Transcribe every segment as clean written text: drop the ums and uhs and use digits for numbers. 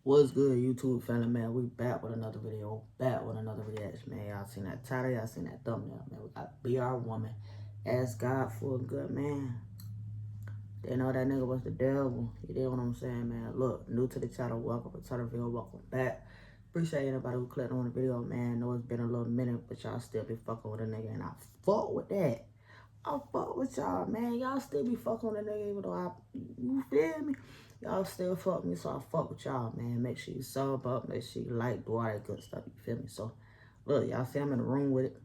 What's good, YouTube family, man? We back with another video, back with another reaction, man. Y'all seen that title, y'all seen that thumbnail, man. We got BR Woman. Ask God for a good man. They know that nigga was the devil. You know what I'm saying, man? Look, new to the channel, welcome to the video, welcome back. Appreciate anybody who clicked on the video, man. Know it's been a little minute, but y'all still be fucking with a nigga, and I fuck with that. I fuck with y'all, man. Y'all still be fucking with a nigga, even though you feel me? Y'all still fuck me, so I fuck with y'all, man. Make sure you sub up, make sure you like, do all that good stuff, you feel me? So, look, y'all see I'm in the room with it.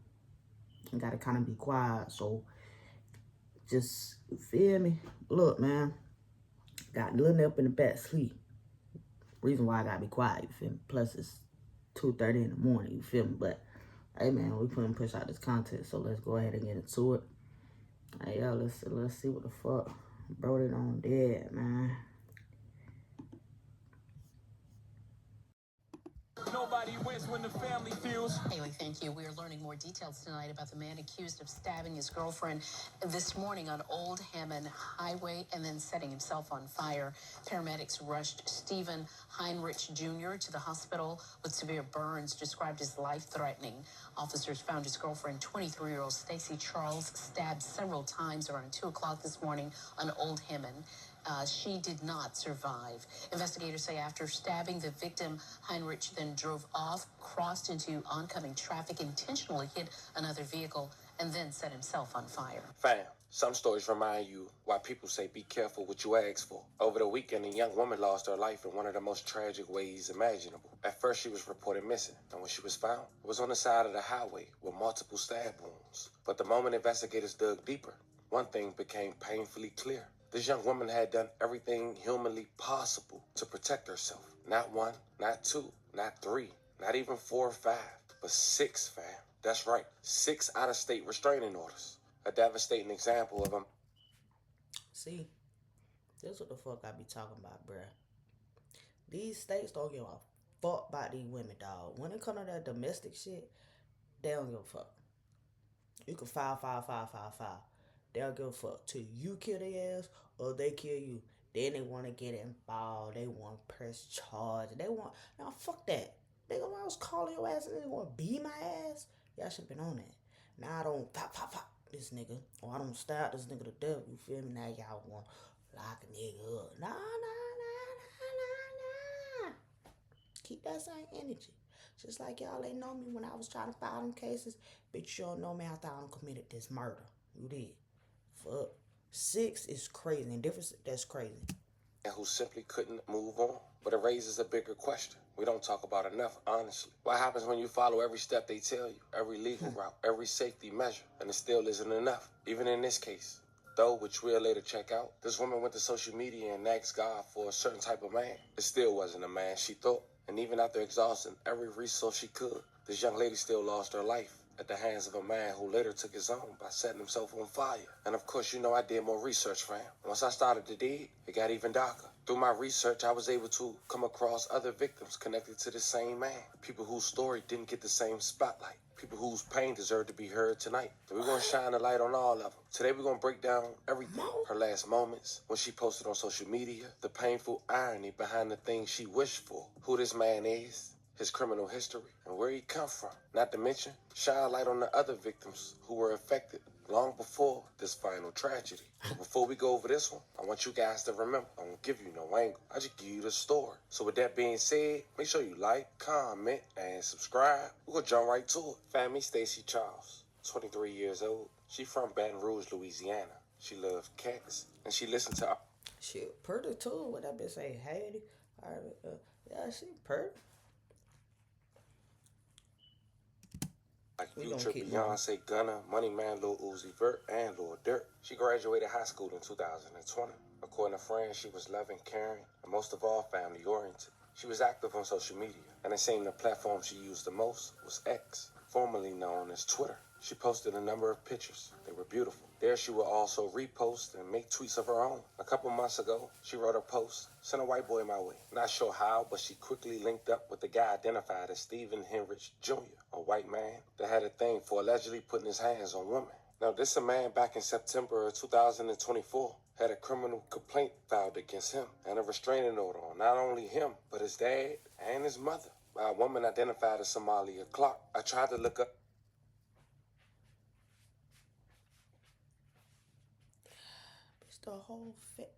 I gotta kind of be quiet, so just, you feel me? Look, man, got nothing up in the back sleep. Reason why I gotta be quiet, you feel me? Plus, it's 2:30 in the morning, you feel me? But, hey, man, we couldn't push out this content, so let's go ahead and get into it. Hey, yo, let's see what the fuck bro they on dead, man. Nobody wins when the family feels. Haley, thank you. We are learning more details tonight about the man accused of stabbing his girlfriend this morning on Old Hammond Highway and then setting himself on fire. Paramedics rushed Stephen Heinrich Jr. to the hospital with severe burns described as life-threatening. Officers found his girlfriend, 23-year-old Stacy Charles, stabbed several times around 2 o'clock this morning on Old Hammond. She did not survive. Investigators say after stabbing the victim, Heinrich then drove off, crossed into oncoming traffic, intentionally hit another vehicle, and then set himself on fire. Fam, some stories remind you why people say be careful what you ask for. Over the weekend, a young woman lost her life in one of the most tragic ways imaginable. At first, she was reported missing, and when she was found, it was on the side of the highway with multiple stab wounds. But the moment investigators dug deeper, one thing became painfully clear. This young woman had done everything humanly possible to protect herself. Not one, not two, not three, not even 4 or 5, but 6, fam. That's right, 6 out-of-state restraining orders. A devastating example of them. See, this what the fuck I be talking about, bruh. These states don't give a fuck about these women, dog. When it comes to that domestic shit, they don't give a fuck. You can file. They don't give a fuck till you kill their ass or they kill you. Then they want to get involved. They want to press charge. They want, now fuck that. They gonna I was calling your ass and they want to beat my ass. Y'all should have been on that. Now I don't pop this nigga, or I don't stab this nigga to death. You feel me? Now y'all want to lock a nigga up. Nah. Keep that same energy. Just like y'all ain't know me when I was trying to file them cases. Bitch, you don't know me after I done committed this murder. You did. Fuck. 6 is crazy. And difference, that's crazy. And who simply couldn't move on. But it raises a bigger question we don't talk about enough, honestly. What happens when you follow every step they tell you, every legal route, every safety measure, and it still isn't enough? Even in this case, though, which we'll later check out, this woman went to social media and asked God for a certain type of man. It still wasn't a man she thought. And even after exhausting every resource she could, this young lady still lost her life at the hands of a man who later took his own by setting himself on fire. And of course, you know I did more research, fam. Once I started to dig, it got even darker. Through my research, I was able to come across other victims connected to the same man. People whose story didn't get the same spotlight. People whose pain deserved to be heard tonight. And we're going to shine a light on all of them. Today, we're going to break down everything. Her last moments, when she posted on social media, the painful irony behind the things she wished for, who this man is, his criminal history, and where he come from. Not to mention, shine a light on the other victims who were affected long before this final tragedy. But before we go over this one, I want you guys to remember, I won't give you no angle. I just give you the story. So with that being said, make sure you like, comment, and subscribe. We're gonna jump right to it. Family, Stacy Charles, 23 years old. She from Baton Rouge, Louisiana. She loves cats, and she listened to... She pretty too. What that bitch say? Hey, yeah, she pretty. Like Future, Beyonce, Gunna, Money Man, Lil Uzi Vert, and Lil Durk. She graduated high school in 2020. According to friends, she was loving, caring, and most of all, family-oriented. She was active on social media, and it seemed the platform she used the most was X, formerly known as Twitter. She posted a number of pictures. They were beautiful. There she would also repost and make tweets of her own. A couple months ago, she wrote a post, "Sent a white boy my way." Not sure how, but she quickly linked up with the guy identified as Stephen Heinrich Jr., a white man that had a thing for allegedly putting his hands on women. Now, this a man back in September of 2024 had a criminal complaint filed against him and a restraining order on not only him, but his dad and his mother by a woman identified as Somalia Clark. I tried to look up It's the whole fit.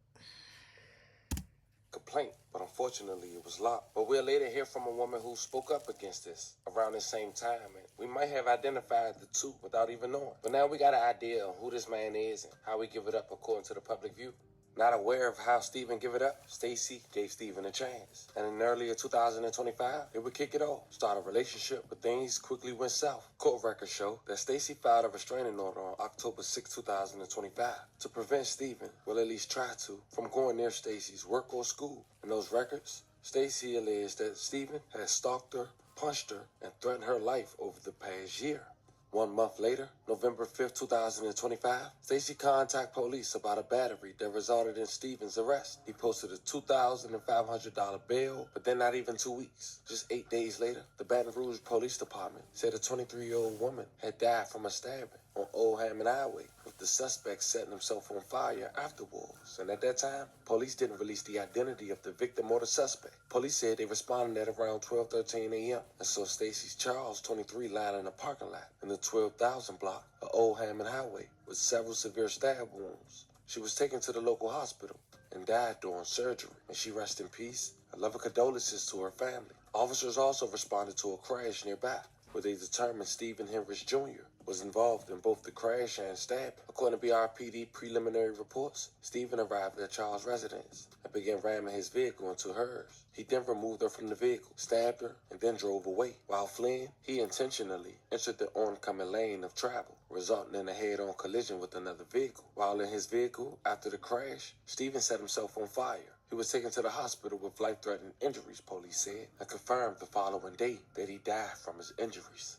complaint, but unfortunately it was locked. But we'll later hear from a woman who spoke up against this around the same time, and we might have identified the two without even knowing. But now we got an idea of who this man is and how we give it up according to the public view. Not aware of how Stephen give it up, Stacy gave Stephen a chance. And in earlier 2025, they would kick it off, start a relationship, but things quickly went south. Court records show that Stacy filed a restraining order on October 6, 2025 to prevent Stephen, well at least try to, from going near Stacy's work or school. In those records, Stacy alleged that Stephen had stalked her, punched her, and threatened her life over the past year. 1 month later, November 5th, 2025, Stacy contacted police about a battery that resulted in Stephen's arrest. He posted a $2,500 bail, but then not even 2 weeks. Just 8 days later, the Baton Rouge Police Department said a 23-year-old woman had died from a stabbing on Old Hammond Highway, with the suspect setting himself on fire afterwards. And at that time, police didn't release the identity of the victim or the suspect. Police said they responded at around 12:13 a.m. and saw Stacy Charles, 23, lying in a parking lot in the 12,000 block of Old Hammond Highway with several severe stab wounds. She was taken to the local hospital and died during surgery. And she rest in peace. I love her condolences to her family. Officers also responded to a crash nearby, where they determined Stephen Henrich Jr. was involved in both the crash and stabbing. According to BRPD preliminary reports, Stephen arrived at Charles' residence and began ramming his vehicle into hers. He then removed her from the vehicle, stabbed her, and then drove away. While fleeing, he intentionally entered the oncoming lane of travel, resulting in a head-on collision with another vehicle. While in his vehicle, after the crash, Stephen set himself on fire. He was taken to the hospital with life-threatening injuries, police said, and confirmed the following day that he died from his injuries.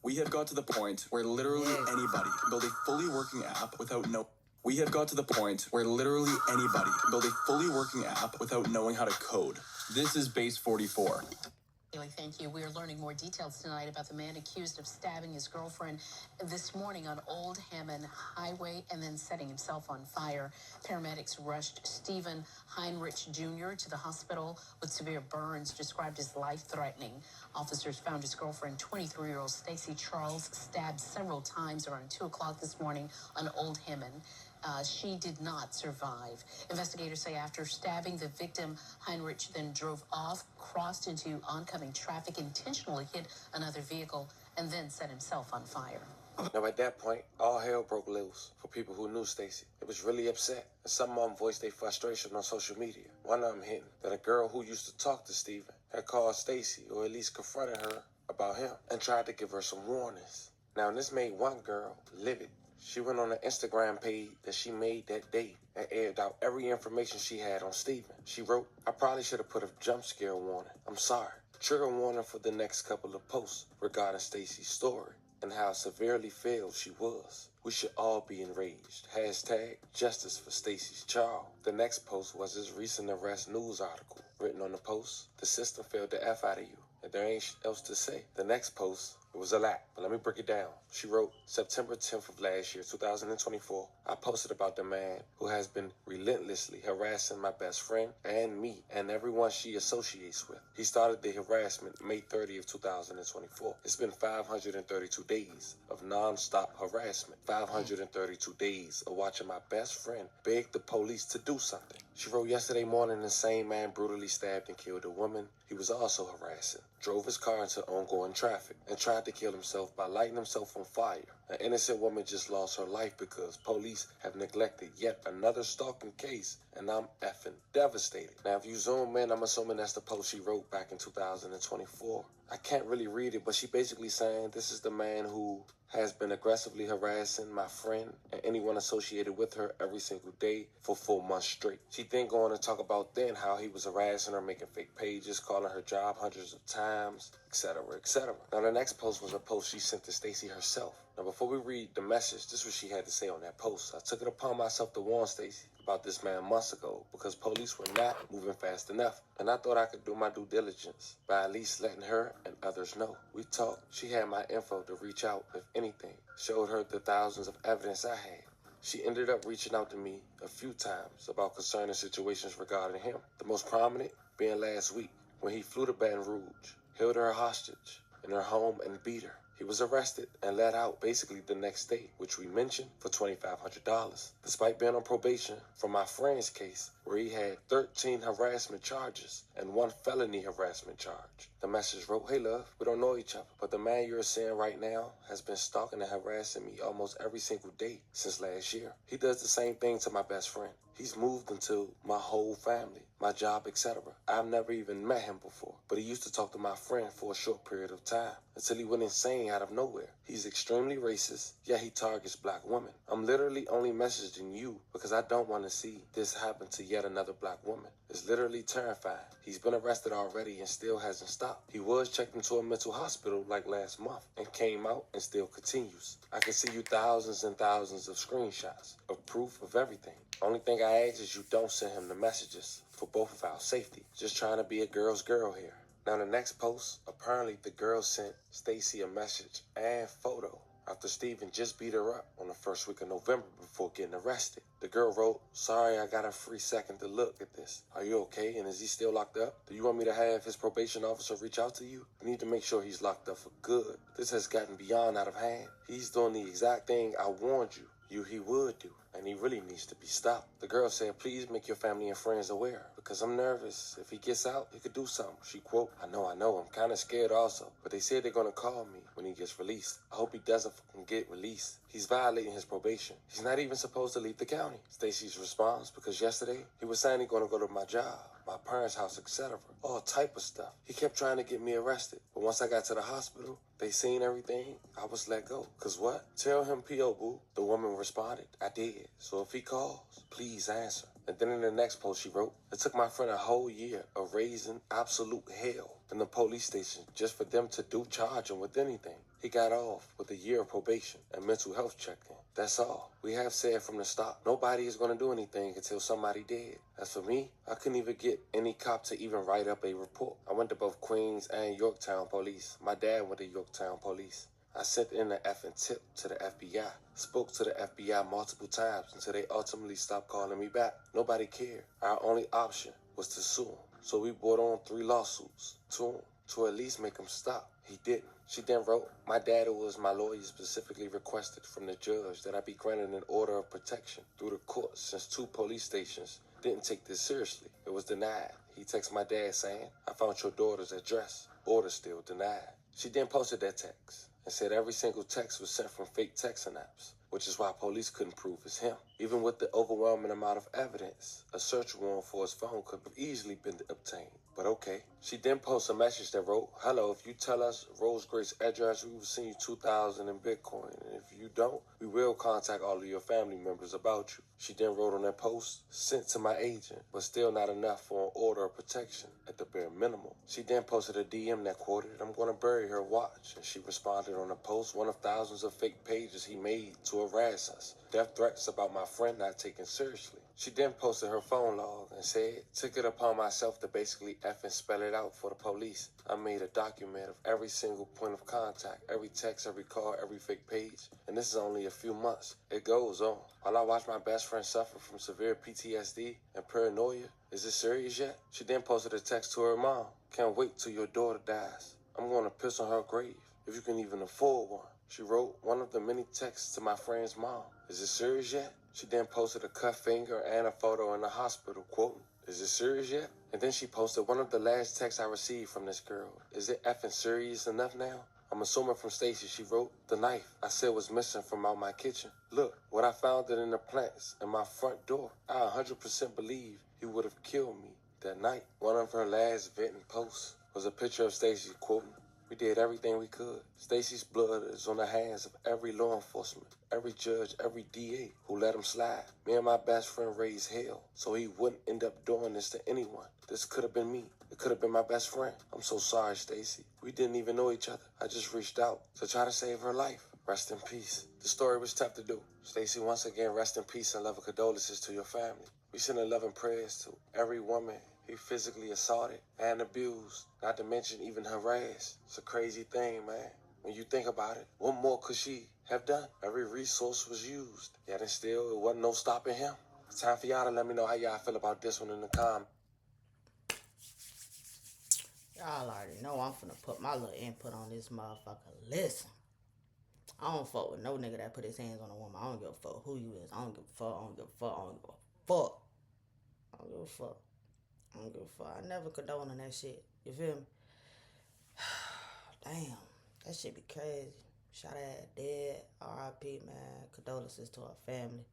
We have got to the point where literally anybody can build a fully working app without We have got to the point where literally anybody can build a fully working app without knowing how to code. This is Base 44. Thank you. We are learning more details tonight about the man accused of stabbing his girlfriend this morning on Old Hammond Highway and then setting himself on fire. Paramedics rushed Stephen Heinrich Jr. to the hospital with severe burns described as life-threatening. Officers found his girlfriend, 23-year-old Stacy Charles, stabbed several times around 2 o'clock this morning on Old Hammond. She did not survive. Investigators say after stabbing the victim, Heinrich then drove off, crossed into oncoming traffic, intentionally hit another vehicle, and then set himself on fire. Now, at that point, all hell broke loose for people who knew Stacy. It was really upset, and some of them voiced their frustration on social media. One of them hinting that a girl who used to talk to Stephen had called Stacy, or at least confronted her about him, and tried to give her some warnings. Now, this made one girl livid. She went on an Instagram page that she made that day and aired out every information she had on Stephen. She wrote, "I probably should have put a jump scare warning. I'm sorry. Trigger warning for the next couple of posts regarding Stacy's story and how severely failed she was. We should all be enraged. Hashtag justice for Stacy's child." The next post was his recent arrest news article. Written on the post, "The system failed the F out of you, and there ain't else to say." The next post, it was a lot, but let me break it down. She wrote, "September 10th of last year, 2024, I posted about the man who has been relentlessly harassing my best friend and me and everyone she associates with. He started the harassment May 30th, 2024. It's been 532 days of non-stop harassment. 532 days of watching my best friend beg the police to do something." She wrote, "Yesterday morning, the same man brutally stabbed and killed a woman he was also harassing, drove his car into ongoing traffic, and tried to kill himself by lighting himself on fire. An innocent woman just lost her life because police have neglected yet another stalking case, and I'm effing devastated." Now, if you zoom in, I'm assuming that's the post she wrote back in 2024. I can't really read it, but she basically saying this is the man who has been aggressively harassing my friend and anyone associated with her every single day for 4 months straight. She then going to talk about then how he was harassing her, making fake pages, calling her job hundreds of times, etc., etc. Now, the next post was a post she sent to Stacy herself. Now, before we read the message, this is what she had to say on that post. "I took it upon myself to warn Stacy about this man months ago because police were not moving fast enough, and I thought I could do my due diligence by at least letting her and others know. We talked. She had my info to reach out if anything. Showed her the thousands of evidence I had. She ended up reaching out to me a few times about concerning situations regarding him. The most prominent being last week when he flew to Baton Rouge, held her hostage in her home and beat her. He was arrested and let out basically the next day, which we mentioned, for $2,500. Despite being on probation from my friend's case, where he had 13 harassment charges and 1 felony harassment charge. The message wrote, "Hey love, we don't know each other, but the man you're seeing right now has been stalking and harassing me almost every single day since last year. He does the same thing to my best friend. He's moved into my whole family, my job, etc. I've never even met him before, but he used to talk to my friend for a short period of time until he went insane out of nowhere. He's extremely racist, yet he targets black women. I'm literally only messaging you because I don't want to see this happen to yet another black woman. It's literally terrifying. He's been arrested already and still hasn't stopped. He was checked into a mental hospital like last month and came out and still continues. I can see you thousands and thousands of screenshots of proof of everything. Only thing I ask is you don't send him the messages for both of our safety. Just trying to be a girl's girl here." Now the next post, apparently the girl sent Stacy a message and photo after Steven just beat her up on the first week of November before getting arrested. The girl wrote, "Sorry, I got a free second to look at this. Are you okay? And is he still locked up? Do you want me to have his probation officer reach out to you? We need to make sure he's locked up for good. This has gotten beyond out of hand. He's doing the exact thing I warned you he would do, and he really needs to be stopped." The girl said, "Please make your family and friends aware, because I'm nervous. If he gets out, he could do something." She quote, I know, I'm kind of scared also, but they said they're going to call me when he gets released. I hope he doesn't fucking get released. He's violating his probation. He's not even supposed to leave the county." Stacy's response, because yesterday he was saying he's going to go to my job, my parents' house, etc. All type of stuff. He kept trying to get me arrested, but once I got to the hospital, they seen everything, I was let go. "Cause what? Tell him P.O. boo." The woman responded, "I did. So if he calls, please answer." And then in the next post she wrote, "It took my friend a whole year of raising absolute hell in the police station just for them to charge him with anything. He got off with a year of probation and mental health check-in. That's all. We have said from the start, nobody is going to do anything until somebody dead. As for me, I couldn't even get any cop to even write up a report. I went to both Queens and Yorktown police. My dad went to Yorktown police. I sent in an effing tip to the FBI. Spoke to the FBI multiple times until they ultimately stopped calling me back. Nobody cared. Our only option was to sue him. So we brought on 3 lawsuits to him to at least make him stop. He didn't." She then wrote, "My dad, who was my lawyer, specifically requested from the judge that I be granted an order of protection through the court since 2 police stations didn't take this seriously. It was denied. He texted my dad saying, 'I found your daughter's address. Order still denied.'" She then posted that text and said every single text was sent from fake texting apps, which is why police couldn't prove it's him. Even with the overwhelming amount of evidence, a search warrant for his phone could have easily been obtained. But okay. She then posted a message that wrote, "Hello, if you tell us Rose Grace's address, we will send you $2,000 in Bitcoin. And if you don't, we will contact all of your family members about you." She then wrote on that post, "Sent to my agent, but still not enough for an order of protection at the bare minimum." She then posted a DM that quoted, "I'm going to bury her, watch." And she responded on a post, one of thousands of fake pages he made to harass us. Death threats about my friend not taken seriously. She then posted her phone log and said, "Took it upon myself to basically effing spell it out for the police. I made a document of every single point of contact, every text, every call, every fake page. And this is only a few months. It goes on. While I watch my best friend suffer from severe PTSD and paranoia, is it serious yet?" She then posted a text to her mom. "Can't wait till your daughter dies. I'm going to piss on her grave, if you can even afford one." She wrote one of the many texts to my friend's mom. "Is it serious yet?" She then posted a cut finger and a photo in the hospital, quoting, "Is it serious yet?" And then she posted one of the last texts I received from this girl. "Is it effing serious enough now?" I'm assuming from Stacy. She wrote, "The knife I said was missing from out my kitchen. Look, what I found it in the plants in my front door. I 100% believe he would have killed me that night." One of her last venting posts was a picture of Stacy quoting, "We did everything we could. Stacy's blood is on the hands of every law enforcement, every judge, every DA who let him slide. Me and my best friend raised hell so he wouldn't end up doing this to anyone. This could have been me. It could have been my best friend. I'm so sorry, Stacy. We didn't even know each other. I just reached out to try to save her life. Rest in peace." The story was tough to do. Stacy, once again, rest in peace and love and condolences to your family. We send loving prayers to every woman he physically assaulted and abused, not to mention even harassed. It's a crazy thing, man. When you think about it, what more could she have done. Every resource was used. Yet and still, it wasn't no stopping him. It's time for y'all to let me know how y'all feel about this one in the comments. Y'all already know I'm finna put my little input on this motherfucker. Listen, I don't fuck with no nigga that put his hands on a woman. I don't give a fuck who you is. I don't give a fuck. I don't give a fuck. I don't give a fuck. I don't give a fuck. I don't give a fuck. I never condone that shit. You feel me? Damn, that shit be crazy. Shot at dead. R.I.P. man. Condolences to our family.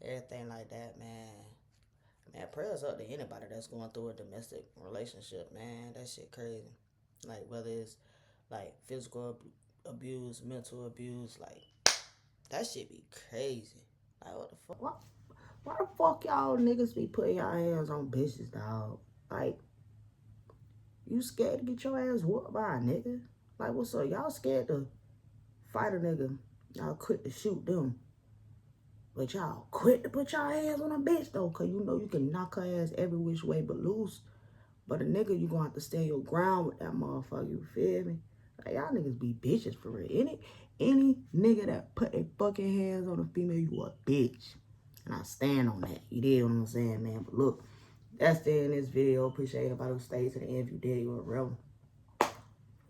Everything like that, man. Man, prayers up to anybody that's going through a domestic relationship, man. That shit crazy. Like, whether it's, like, physical abuse, mental abuse, like, that shit be crazy. Like, what the fuck? Why the fuck y'all niggas be putting y'all hands on bitches, dog? Like, you scared to get your ass whooped by a nigga? Like, what's up? Y'all scared to fight a nigga. Y'all quick to shoot them. But y'all quit to put y'all hands on a bitch, though, because you know you can knock her ass every which way but loose. But a nigga, you gonna have to stand your ground with that motherfucker, you feel me? Like, y'all niggas be bitches for real. Any nigga that put their fucking hands on a female, you a bitch. And I stand on that. You did what I'm saying, man. But look, that's the end of this video. Appreciate everybody who stayed to the end. If you did, you a real.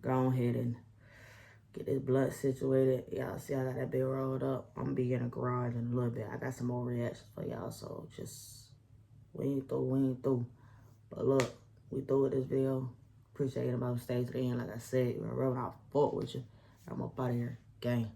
Go ahead and get this blood situated. Y'all see I got that bit rolled up. I'm gonna be in the garage in a little bit. I got some more reactions for y'all, so just we ain't through. But look, we through with this video. Appreciate everybody who stayed to the end. Like I said, you're real. I fought with you. I'm up out of here. Gang.